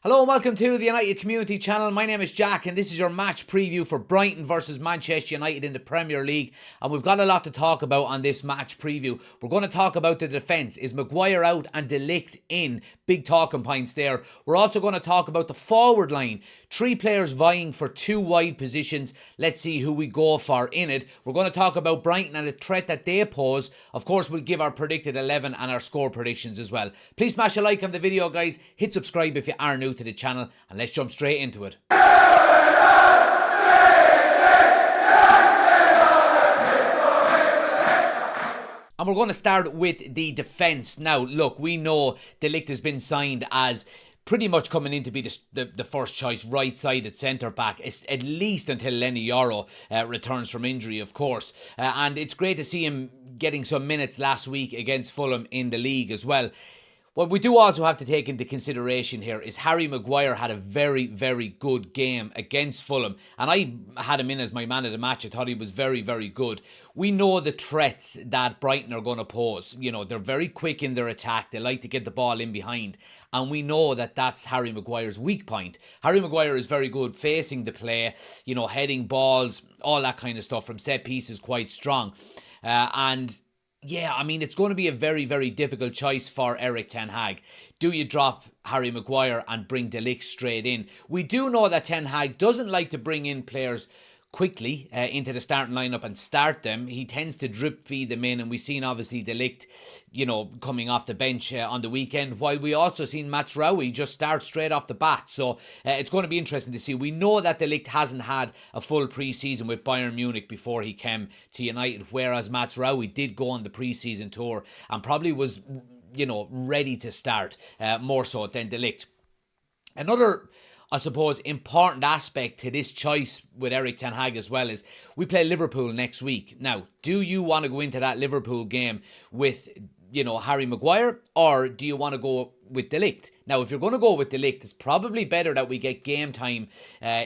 Hello and welcome to the United Community Channel. My name is Jack and this is your match preview for Brighton versus Manchester United in the Premier League. And we've got a lot to talk about on this match preview. We're going to talk about the defence. Is Maguire out and Ligt in? Big talking points there. We're also going to talk about the forward line. 3 players vying for 2 wide positions. Let's see who we go for in it. We're going to talk about Brighton and the threat that they pose. Of course, we'll give our predicted 11 and our score predictions as well. Please smash a like on the video, guys. Hit subscribe if you are new to the channel, and let's jump straight into it. And we're going to start with the defence. Now, look, we know Ligt has been signed as pretty much coming in to be the first choice right-sided centre-back, at least until Lenny Yoro returns from injury, of course. And it's great to see him getting some minutes last week against Fulham in the league as well. What we do also have to take into consideration here is Harry Maguire had a very, very good game against Fulham. And I had him in as my man of the match. I thought he was very, very good. We know the threats that Brighton are going to pose. You know, they're very quick in their attack. They like to get the ball in behind. And we know that that's Harry Maguire's weak point. Harry Maguire is very good facing the play, you know, heading balls, all that kind of stuff from set pieces, quite strong. Yeah, I mean, it's going to be a very, very difficult choice for Erik ten Hag. Do you drop Harry Maguire and bring De Ligt straight in? We do know that ten Hag doesn't like to bring in players quickly into the starting lineup and start them. He tends to drip feed them in, and we've seen obviously De Ligt, you know, coming off the bench on the weekend, while we also seen Maguire just start straight off the bat. So it's going to be interesting to see. We know that De Ligt hasn't had a full pre-season with Bayern Munich before he came to United, whereas Maguire did go on the pre-season tour and probably was, you know, ready to start more so than De Ligt. Another, I suppose, important aspect to this choice with Erik ten Hag as well is we play Liverpool next week. Now, do you want to go into that Liverpool game with, you know, Harry Maguire, or do you want to go with De Ligt? Now, if you're going to go with De Ligt, it's probably better that we get game time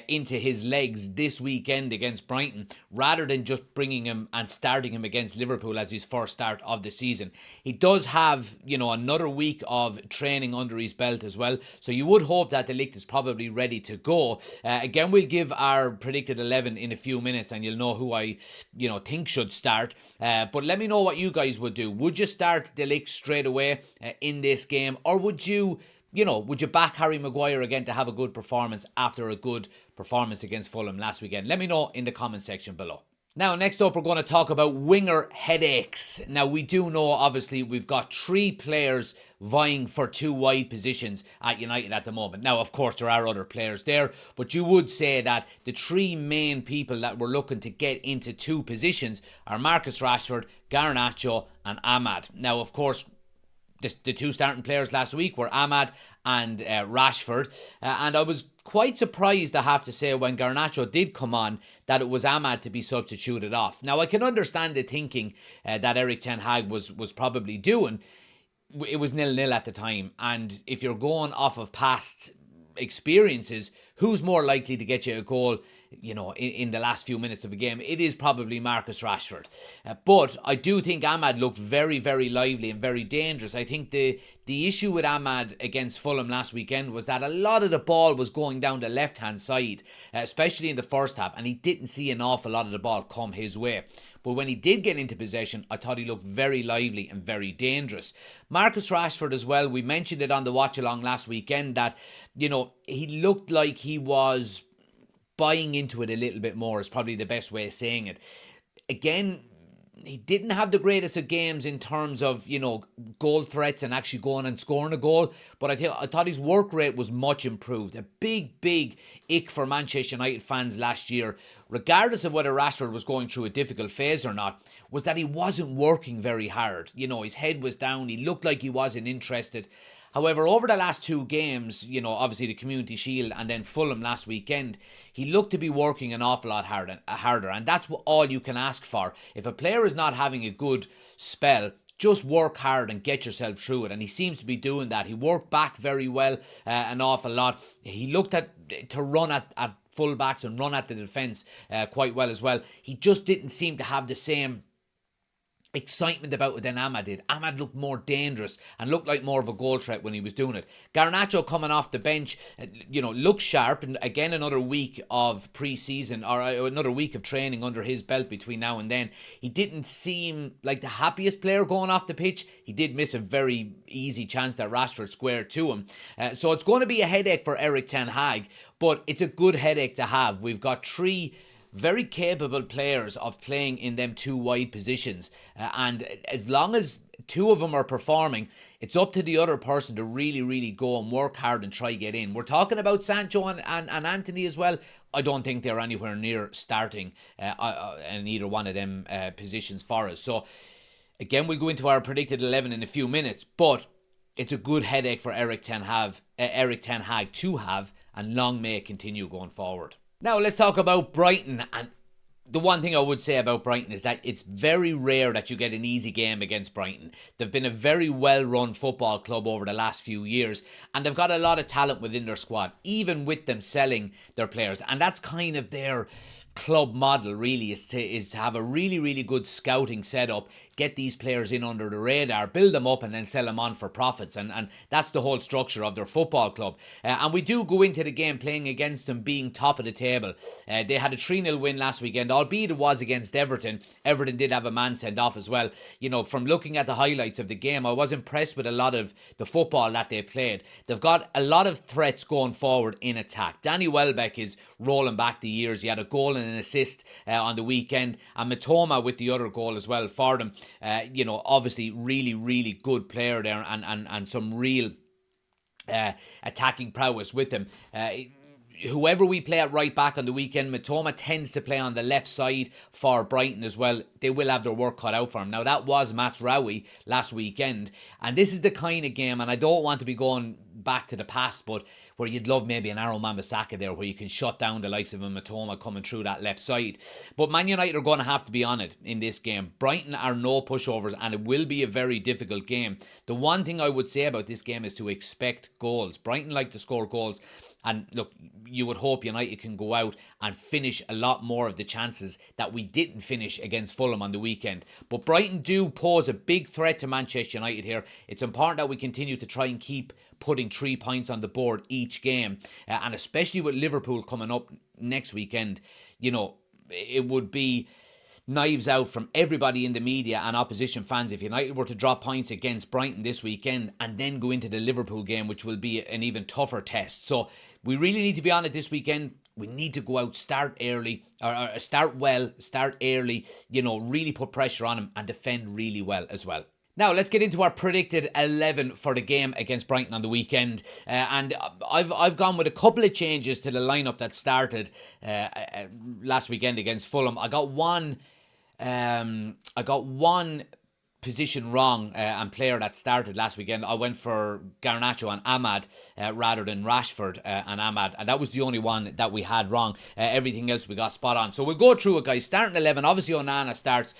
into his legs this weekend against Brighton, rather than just bringing him and starting him against Liverpool as his first start of the season. He does have, you know, another week of training under his belt as well, so you would hope that De Ligt is probably ready to go. Again, we'll give our predicted 11 in a few minutes, and you'll know who I, you know, think should start. But let me know what you guys would do. Would you start De Ligt straight away in this game, or would you back Harry Maguire again to have a good performance after a good performance against Fulham last weekend? Let me know in the comment section below. Now, next up, we're going to talk about winger headaches. Now, we do know, obviously, we've got 3 players vying for 2 wide positions at United at the moment. Now, of course, there are other players there, but you would say that the 3 main people that we're looking to get into 2 positions are Marcus Rashford, Garnacho and Ahmad. Now, of course, the 2 starting players last week were Ahmad and Rashford. And I was quite surprised, I have to say, when Garnacho did come on, that it was Ahmad to be substituted off. Now, I can understand the thinking that Erik ten Hag was probably doing. It was 0-0 at the time. And if you're going off of past experiences, who's more likely to get you a goal, you know, in the last few minutes of a game? It is probably Marcus Rashford. But I do think Ahmad looked very, very lively and very dangerous. I think the issue with Ahmad against Fulham last weekend was that a lot of the ball was going down the left-hand side, especially in the first half, and he didn't see an awful lot of the ball come his way. But when he did get into possession, I thought he looked very lively and very dangerous. Marcus Rashford as well, we mentioned it on the watch-along last weekend that, you know, he looked like he was buying into it a little bit more, is probably the best way of saying it. Again, he didn't have the greatest of games in terms of, you know, goal threats and actually going and scoring a goal, but I thought his work rate was much improved. A big ick for Manchester United fans last year, regardless of whether Rashford was going through a difficult phase or not, was that he wasn't working very hard. You know, his head was down, he looked like he wasn't interested. However, over the last 2 games, you know, obviously the Community Shield and then Fulham last weekend, he looked to be working an awful lot harder, and that's all you can ask for. If a player is not having a good spell, just work hard and get yourself through it, and he seems to be doing that. He worked back very well, an awful lot. He looked to run at full-backs and run at the defence quite well as well. He just didn't seem to have the same excitement about it than Ahmad did. Ahmad looked more dangerous and looked like more of a goal threat when he was doing it. Garnacho coming off the bench, looks sharp, and again another week of pre-season or another week of training under his belt between now and then. He didn't seem like the happiest player going off the pitch. He did miss a very easy chance that Rashford squared to him. So it's going to be a headache for Erik ten Hag, but it's a good headache to have. We've got three very capable players of playing in them two wide positions, and as long as two of them are performing, it's up to the other person to really go and work hard and try get in. We're talking about Sancho and Anthony as well. I don't think they're anywhere near starting in either one of them positions for us. So again, we'll go into our predicted 11 in a few minutes, but it's a good headache for Erik ten Hag to have, and long may it continue going forward. Now let's talk about Brighton, and the one thing I would say about Brighton is that it's very rare that you get an easy game against Brighton. They've been a very well-run football club over the last few years, and they've got a lot of talent within their squad, even with them selling their players, and that's kind of their club model really, is to have a really good scouting setup, get these players in under the radar, build them up and then sell them on for profits, and that's the whole structure of their football club. And we do go into the game playing against them being top of the table. They had a 3-0 win last weekend, albeit it was against Everton. Everton did have a man sent off as well. From looking at the highlights of the game, I was impressed with a lot of the football that they played. They've got a lot of threats going forward in attack. Danny Welbeck is rolling back the years. He had a goal and an assist on the weekend, and Mitoma with the other goal as well for them. Obviously really good player there, and some real attacking prowess with them. Whoever we play at right back on the weekend, Mitoma tends to play on the left side for Brighton as well. They will have their work cut out for him. Now, that was Mazraoui last weekend, and this is the kind of game, and I don't want to be going back to the past, but where you'd love maybe an Aaron Wan-Bissaka there, where you can shut down the likes of a Mitoma coming through that left side. But Man United are going to have to be on it in this game. Brighton are no pushovers, and it will be a very difficult game. The one thing I would say about this game is to expect goals. Brighton like to score goals, and look, you would hope United can go out and finish a lot more of the chances that we didn't finish against Fulham on the weekend. But Brighton do pose a big threat to Manchester United here. It's important that we continue to try and keep putting 3 points on the board each game. And especially with Liverpool coming up next weekend, it would be knives out from everybody in the media and opposition fans if United were to drop points against Brighton this weekend and then go into the Liverpool game, which will be an even tougher test. So we really need to be on it this weekend. We need to go out, start early, or start well, start early, really put pressure on them and defend really well as well. Now, let's get into our predicted 11 for the game against Brighton on the weekend. And I've gone with a couple of changes to the lineup that started last weekend against Fulham. I got one position wrong and player that started last weekend. I went for Garnacho and Ahmad rather than Rashford and Ahmad, and that was the only one that we had wrong. Everything else we got spot on. So we'll go through it, guys. Starting 11, obviously Onana starts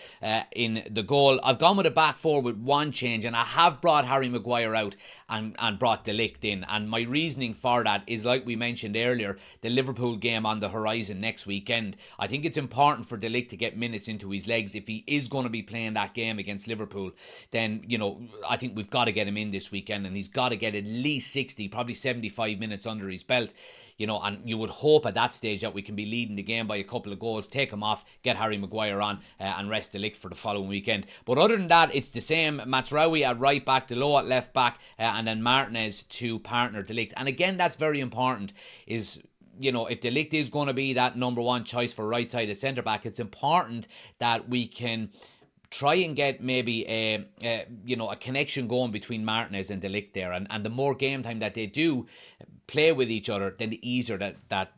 in the goal. I've gone with a back four with one change, and I have brought Harry Maguire out and brought Ligt in, and my reasoning for that is, like we mentioned earlier, the Liverpool game on the horizon next weekend. I think it's important for Ligt to get minutes into his legs if he is going to be playing that game against Liverpool. Then I think we've got to get him in this weekend, and he's got to get at least 60, probably 75 minutes under his belt. And you would hope at that stage that we can be leading the game by a couple of goals, take him off, get Harry Maguire on, and rest the Ligt for the following weekend. But other than that, it's the same. Mazraoui at right back, Delo at left back, and then Martinez to partner De Ligt. And again, that's very important, is if De Ligt is going to be that number one choice for right-sided centre-back, it's important that we can try and get maybe a connection going between Martinez and De Ligt there, and the more game time that they do play with each other, then the easier that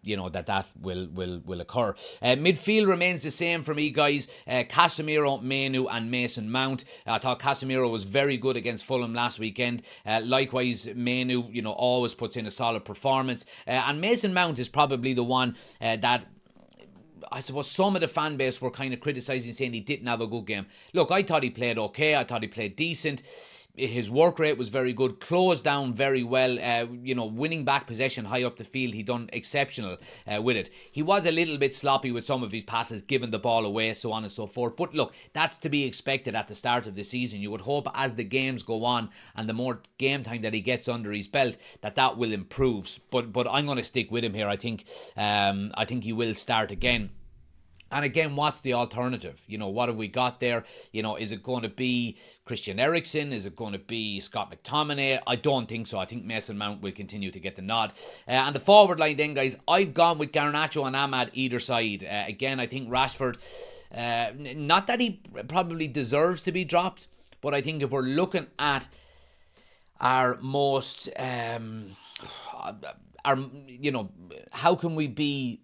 will occur. Midfield remains the same for me, guys. Casemiro, Manu and Mason Mount. I thought Casemiro was very good against Fulham last weekend. Likewise, Manu, always puts in a solid performance. And Mason Mount is probably the one that I suppose some of the fan base were kind of criticising, saying he didn't have a good game. Look, I thought he played okay. I thought he played decent. His work rate was very good, closed down very well, winning back possession high up the field. He done exceptional with it. He was a little bit sloppy with some of his passes, giving the ball away, so on and so forth. But look, that's to be expected at the start of the season. You would hope as the games go on and the more game time that he gets under his belt, that will improve. But I'm going to stick with him here. I think he will start again. And again, what's the alternative? What have we got there? Is it going to be Christian Eriksen? Is it going to be Scott McTominay? I don't think so. I think Mason Mount will continue to get the nod. And the forward line then, guys, I've gone with Garnacho and Ahmad either side. Again, I think Rashford, not that he probably deserves to be dropped, but I think if we're looking at our most, how can we be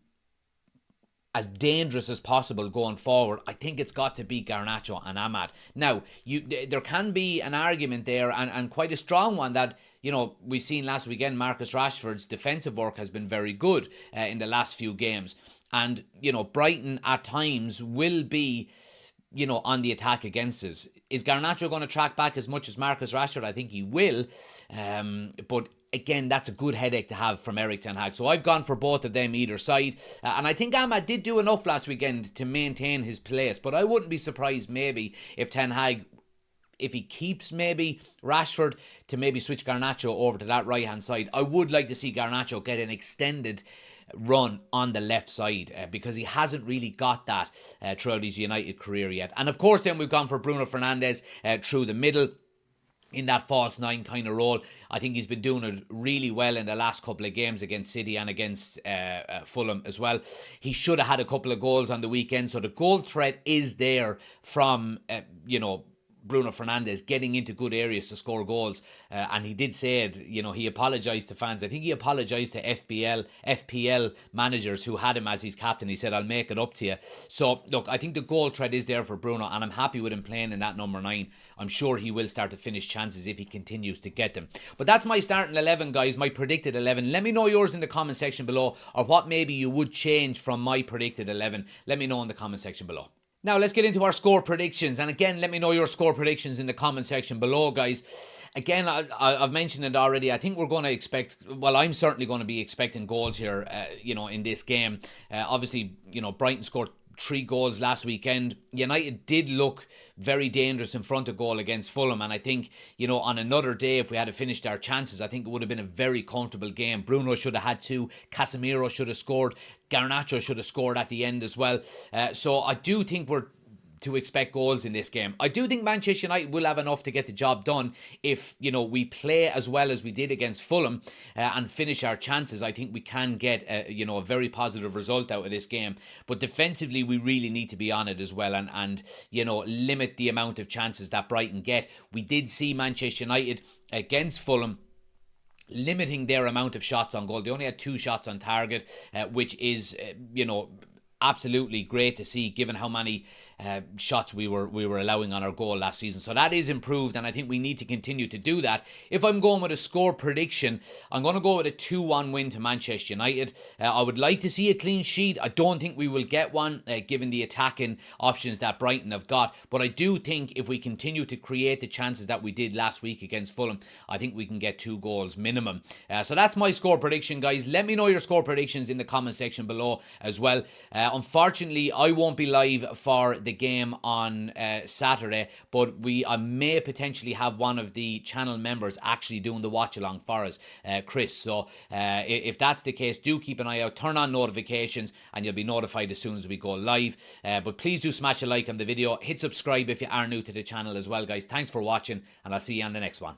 as dangerous as possible going forward, I think it's got to be Garnacho and Ahmad. Now, there can be an argument there, and quite a strong one, that, we've seen last weekend Marcus Rashford's defensive work has been very good in the last few games. And, Brighton at times will be, on the attack against us. Is Garnacho going to track back as much as Marcus Rashford? I think he will. But again, that's a good headache to have from Erik ten Hag. So I've gone for both of them either side. And I think Ahmad did do enough last weekend to maintain his place. But I wouldn't be surprised maybe if ten Hag, if he keeps maybe Rashford, to maybe switch Garnacho over to that right-hand side. I would like to see Garnacho get an extended run on the left side because he hasn't really got that throughout his United career yet. And of course then we've gone for Bruno Fernandes through the middle in that false nine kind of role. I think he's been doing it really well in the last couple of games against City and against Fulham as well. He should have had a couple of goals on the weekend, so the goal threat is there from Bruno Fernandes getting into good areas to score goals, and he did say it, he apologised to fans. I think he apologised to FPL managers who had him as his captain. He said, I'll make it up to you. So look, I think the goal threat is there for Bruno, and I'm happy with him playing in that number 9. I'm sure he will start to finish chances if he continues to get them. But that's my starting 11, guys, my predicted 11. Let me know yours in the comment section below, or what maybe you would change from my predicted 11. Let me know in the comment section below. Now, let's get into our score predictions. And again, let me know your score predictions in the comment section below, guys. Again, I've mentioned it already. I think we're going to expect, well, I'm certainly going to be expecting goals here, in this game. Obviously, Brighton scored 3 goals last weekend. United did look very dangerous in front of goal against Fulham, and I think, on another day, if we had finished our chances, I think it would have been a very comfortable game. Bruno should have had 2, Casemiro should have scored, Garnacho should have scored at the end as well. So I do think we're to expect goals in this game. I do think Manchester United will have enough to get the job done if, we play as well as we did against Fulham and finish our chances. I think we can get, a very positive result out of this game. But defensively, we really need to be on it as well and limit the amount of chances that Brighton get. We did see Manchester United against Fulham limiting their amount of shots on goal. They only had 2 shots on target, which is, absolutely great to see, given how many shots we were allowing on our goal last season. So that is improved, and I think we need to continue to do that. If I'm going with a score prediction, I'm going to go with a 2-1 win to Manchester United. I would like to see a clean sheet. I don't think we will get one, given the attacking options that Brighton have got. But I do think if we continue to create the chances that we did last week against Fulham, I think we can get 2 goals minimum. So that's my score prediction, guys. Let me know your score predictions in the comment section below as well. Unfortunately, I won't be live for the game on Saturday, but I may potentially have one of the channel members actually doing the watch along for us, Chris. So if that's the case, do keep an eye out, turn on notifications, and you'll be notified as soon as we go live. But please do smash a like on the video, hit subscribe if you are new to the channel as well, guys. Thanks for watching, and I'll see you on the next one.